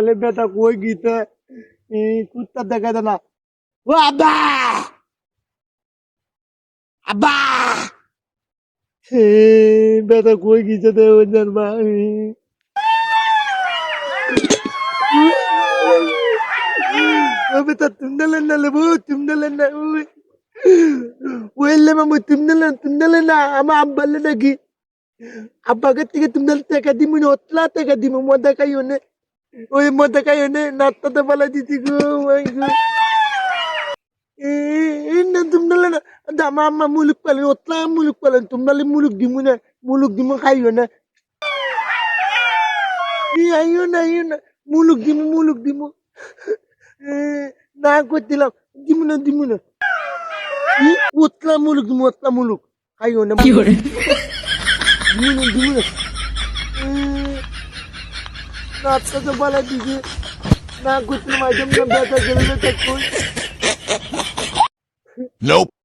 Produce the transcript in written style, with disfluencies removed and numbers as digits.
বলে বেটা কই গিতে কুত্তা দেখা দে না ও আব্বা আব্বা বেটা কই গিছে দে ওজন মা ও বেটা তুমি দিলেন না ওইলে মামু তুমি দিলেন না আমার আব্বালে নাকি আব্বাকে থেকে তুমি টাকা দিমু না অতলা টাকা দিমু মদা খাইও না ওই মদা খাইও না নাত্তাতে বলা দিতি গো মাই গো না তুমি দিলে না আমার আম্মা মুলুক পালেন অতলা মুলুক পালেন তুমি মুলুক দিমু না মুলুক দিমু খাইও না আইও না মুলুক দিমু না করছিলাম দিমু না অতলা মুলুক খাইও না দিমু না নাত্তাতে বলা দিছি না করছিলাম আইটেম না বেটা গেলে কই Nope.